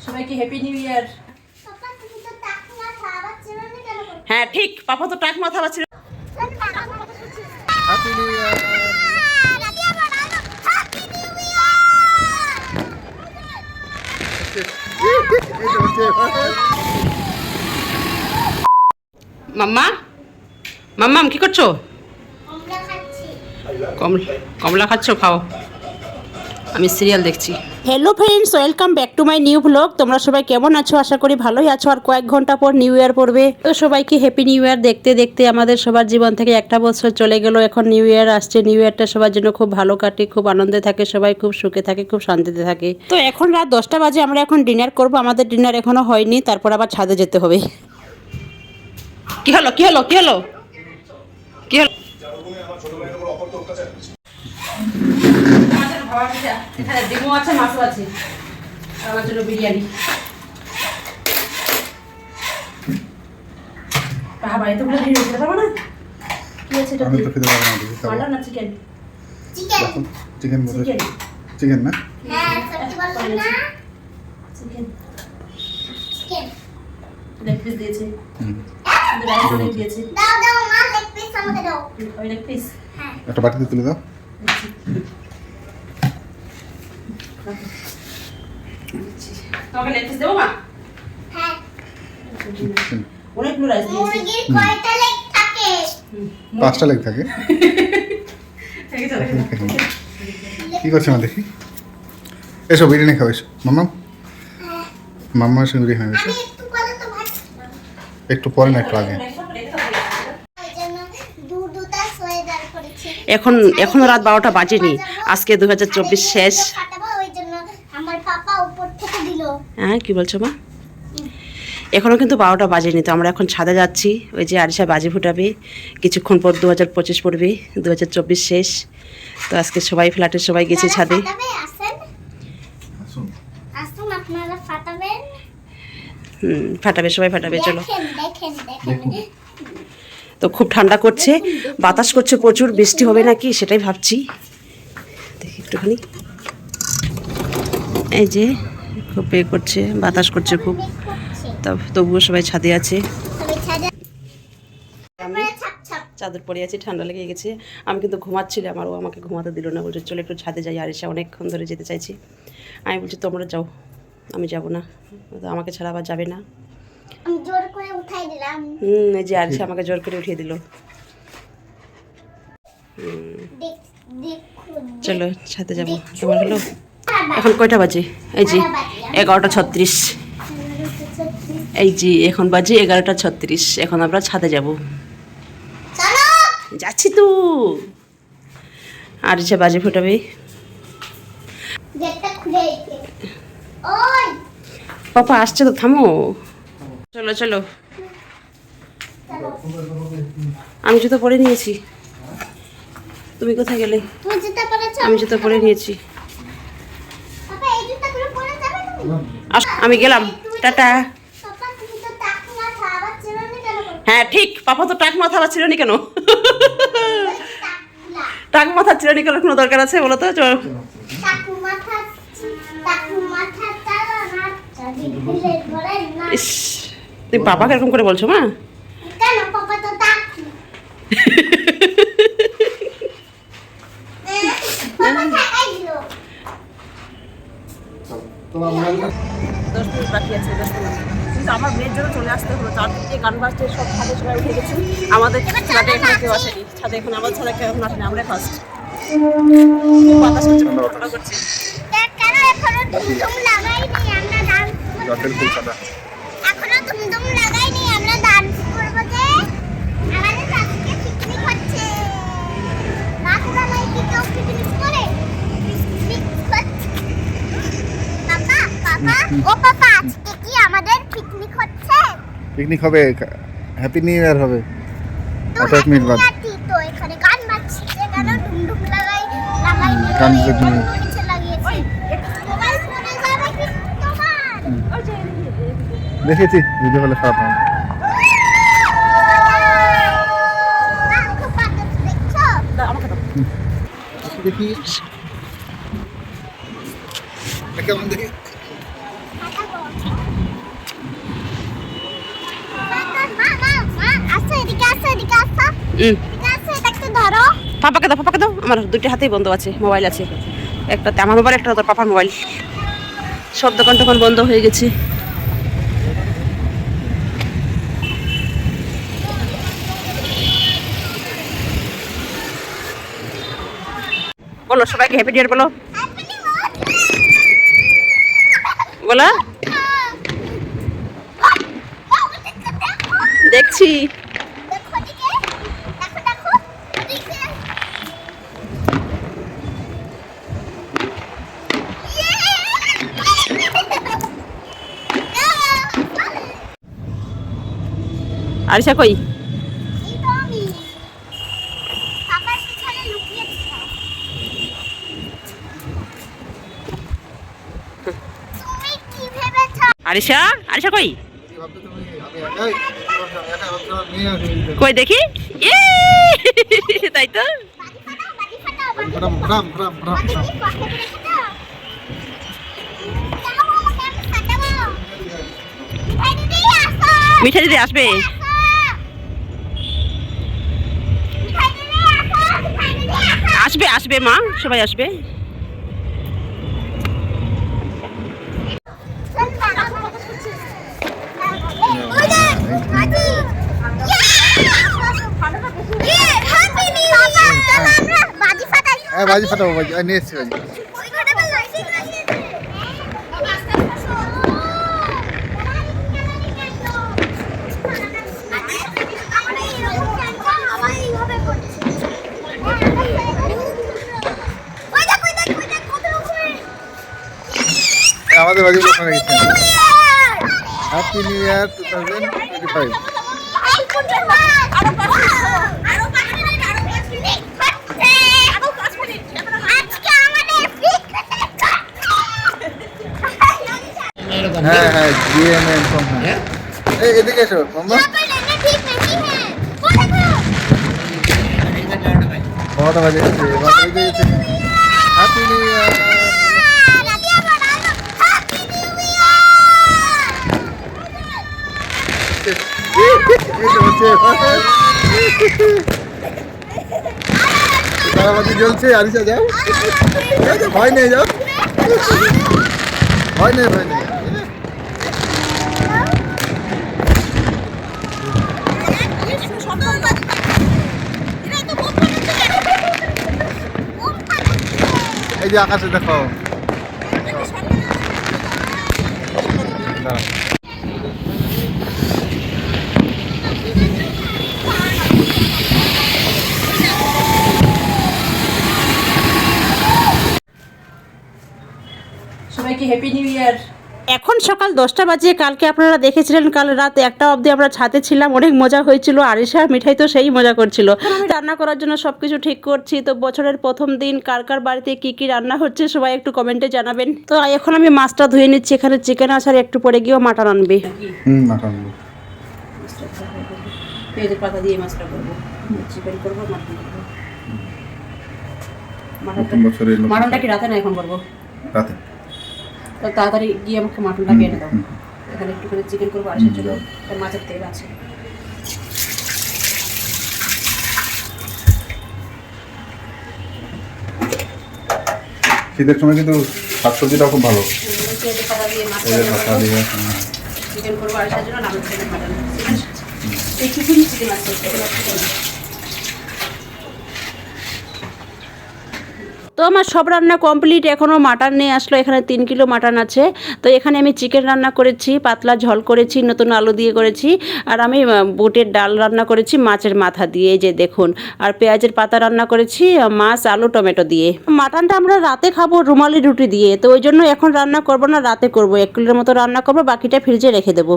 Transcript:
সবাইকে happy new year. হ্যাঁ ঠিক, পাপা তো টাক মাথা বাচ্চা। Happy new year. মাম্মা, মাম্মাম কি করছো? কমলা খাচ্ছো, খাও। আমি সিরিয়াল দেখছি। Hello friends, welcome back to my new blog. তোমরা সবাই কেমন আছো? আশা করি ভালোই আছো। আর কয়েক ঘন্টা পর নিউ ইয়ার পড়বে, তো সবাইকে হ্যাপি নিউ ইয়ার। দেখতে দেখতে আমাদের সবার জীবন থেকে একটা বছর চলে গেল। এখন নিউ ইয়ার আসছে। নিউ ইয়ারটা সবার জন্য খুব ভালো কাটে, খুব আনন্দে থাকে, সবাই খুব সুখে থাকে, খুব শান্তিতে থাকে। তো এখন রাত 10টা বাজে, আমরা এখন ডিনার করব। আমাদের ডিনার এখনো হয়নি, তারপর আবার ছাদে যেতে হবে। কি হলো কি হলো কি হলো কি হলো? এখানে ডিমও আছে, মাছও আছে। আমার জন্য বিরিয়ানি। বাবা এতগুলো ভিড় হতে পারবো না। কি আছে এটা? আমি তো খেতে পারবো না। মাটন না চিকেন? চিকেন চিকেন না? হ্যাঁ, সত্যি বললাম না? Chicken chicken. লেগ পিস দিয়েছে। লেগ দিয়েছে। দাও দাও মা, লেগ পিস আমাকে দাও। ওই লেগ পিস। হ্যাঁ। একটা বাটিতে তুলে দাও। তোমাকে লেগ পিস দেবো মা? হ্যাঁ। অনেকগুলো রাইস দিয়েছে। মুরগির কয়টা লেগ থাকে? 5টা লেগ থাকে। কি করছে মা দেখি? এসো বিরিয়ানি খাও, এসো মাম্মা। মাম্মার সঙ্গে বিরিয়ানি খাও, এসো। আমি একটু পরে তো ভাত একটু পরে না, একটু আগে। ওই জন্য দুটা সোয়েটার করেছি। এখনো রাত 12টা বাজেনি। আজকে 2024 শেষ। ফাটাবো, ওই জন্য আমার পাপা উপর থেকে দিল। হ্যাঁ কি বলছো মা? এখনো কিন্তু 12টা বাজেনি। তো আমরা এখন ছাদে যাচ্ছি। ওই যে আরিশা বাজি ফুটাবে, কিছুক্ষণ পর 2025 পড়বে, 2024 শেষ। তো আজকে সবাই ফ্ল্যাটের সবাই গেছে ছাদে। ফাটাবে, আসেন আসুন, আপনারা ফাটাবেন। ফাটাবে, সবাই ফাটাবে। চলো। দেখেন দেখেন দেখেন। তো খুব ঠান্ডা করছে, বাতাস করছে প্রচুর। বৃষ্টি হবে নাকি সেটাই ভাবছি। দেখি একটুখানি। এই যে খুব করছে, বাতাস করছে খুব। তবুও সবাই ছাদে আছে। আমি চাদর পরে আছি, ঠান্ডা লেগে গেছে। আমি কিন্তু ঘুমাচ্ছিলাম, আর ও আমাকে ঘুমাতে দিল না। বলছে চলো একটু ছাদে যাই। আরিশা অনেকক্ষণ ধরে যেতে চাইছি। আমি বলছি তোমরা যাও, আমি যাব না। তো আমাকে ছাড়া আবার যাবে না। আমি জোর করে উঠাই দিলাম। এই যে আরিশা আমাকে জোর করে উঠিয়ে দিল। চলো ছাদে যাবো। তোমার হলো? এখন কয়টা বাজে? এই যে 11:36। এই যে এখন বাজে 11:36। এখন আমরা ছাদে যাব। যাচ্ছি তো। আর যে বাজি ফুটাবে। পাপা আসছে তো, থামো। চলো চলো। আমি জুতো পরে নিয়েছি। তুমি কোথায় গেলে? আমি জুতো পরে নিয়েছি। আমি গেলাম, টাটা। হ্যাঁ ঠিক, পাপা তো টাক মাথা বাচ্ছিল না কেন? টাক মাথা চিরানি করার কোনো দরকার আছে বলো তো? ইস, তুমি পাপাকে এরকম করে বলছো মা? কিন্তু আমার মেয়ের জন্য চলে আসতে হলো। চারদিকে গান বাজছে, সব ছাদে সবাই উঠে গেছে। আমাদের ছাদে এখন কেউ আসেনি। ছাদে এখন আমার ছাদে কেউ এখন আসেনি, আমরা ফার্স্ট। বাতাস করছে, ফটোফটো করছে। এখনো ধুমধুম লাগাইনি, আমরা ডান্স করবো যে। আমাদের আজকে পিকনিক হচ্ছে। রাতবেলায় কি কেউ পিকনিক করে? পিকনিক হচ্ছে। পাপা পাপা, ও পাপা, আজকে কি আমাদের পিকনিক হচ্ছে? পিকনিক হবে, হ্যাপি নিউ ইয়ার হবে। তো 8 মিনিট বাদ। তো এখানে গান বাজছে, কেন ধুমধুম লাগাইনি। গান বাজছে। নিচে লাগিয়েছি। মোবাইল ফোনে যাবে কি তোমার? দেখেছি, ভিডিও হলে খারাপ হয়। দেখি কেমন দেখি। এদিকে আসো হুম এদিকে আসো এটা একটু ধরো পাপাকে দাও আমার দুইটা হাতেই বন্ধ আছে, মোবাইল আছে একটাতে আমার মোবাইল, একটা তোর পাপার মোবাইল। সব দোকান টোকান বন্ধ হয়ে গেছে। বলো সবাইকে হ্যাপি নিউ ইয়ার বলো, বলো দেখছি। দেখো এদিকে দেখো এদিকে আরিশা কই? এই তো আমি পাপার পিছনে লুকিয়েছিলাম। তুমি কি ভেবেছো? আরিশা কই? ভাবছো তুমি আমি একাই একা ভাবছো নিয়ে আসি কই দেখি। ইয়ে! তাই তো। বাজি ফাটাও ফ্রাম ফ্রাম ফ্রাম ফ্রাম ফ্রাম বাজি পকেটে রেখে দাও। দাও আমাকে আমি ফাটাবো। মিঠাই দিদি আসো। মিঠা দিদি আসবে। মিঠাই দিদি আসো। মিঠাই দিদি আসো। আসবে মা, সবাই আসবে। হ্যাঁ বাজি ফাটাবো, বাজি নিয়ে এসছি বাজি। আমাদের বাজিগুলো ওখানে গেছে। Happy new year 2025। হ্যাঁ হ্যাঁ জিএমএম ফোন। হ্যাঁ এই এদিকে এসো মাম্মা। কটা বাজে গেছে? বাজে গেছে। Happy new year. তারাবাতি জ্বলছে। আরিশা যাও, ভয় নেই, যাও, ভয় নেই। এই যে আকাশে দেখো। দাঁড়াও। সবাইকে হ্যাপি নিউ ইয়ার। এখন সকাল 10টা বাজে। কালকে আপনারা দেখেছিলেন কাল রাত 1টা অবধি আমরা ছাদে ছিলাম, অনেক মজা হয়েছিল। আরিশা মিঠাই তো সেই মজা করছিল। রান্না করার জন্য সবকিছু ঠিক করছি। তো বছরের প্রথম দিন কার কার বাড়িতে কি কি রান্না হচ্ছে সবাই একটু কমেন্টে জানাবেন। তো এখন আমি মাছটা ধুয়ে নিচ্ছি, এখানে চিকেন আছে আর একটু পরে গিয়েও মাটন আনবে। মাটন পেঁয়াজের পাতা দিয়ে মাছটা করবো, চিকেন করবো, মাটন করবো। মাটনটা কি রাতে না এখন করবো? রাতে। তো তাড়াতাড়ি গিয়ে আমাকে মাটনটা এনে দাও। এখানে একটু করে চিকেন করবো, আরিশার জন্য মাছের তেল আছে। শীতের সময় কিন্তু শাকসবজিটা খুব ভালো। পেঁয়াজের পাতা দিয়ে চিকেন করবো আরিশার জন্য, নামের চিকেন মাটন। এইটুকুনি চিকেন আছে। তো আমার সব রান্না কমপ্লিট। এখনও মাটন নিয়ে আসলো, এখানে 3 কিলো মাটন আছে। তো এখানে আমি চিকেন রান্না করেছি, পাতলা ঝোল করেছি, নতুন আলু দিয়ে করেছি। আর আমি বুটের ডাল রান্না করেছি মাছের মাথা দিয়ে, এই যে দেখুন। আর পেঁয়াজের পাতা রান্না করেছি মাছ, আলু, টমেটো দিয়ে। মাটনটা আমরা রাতে খাবো রুমালি রুটি দিয়ে। তো ওই জন্য এখন রান্না করবো না, রাতে করবো। 1 কিলোর মতো রান্না করবো, বাকিটা ফ্রিজে রেখে দেবো।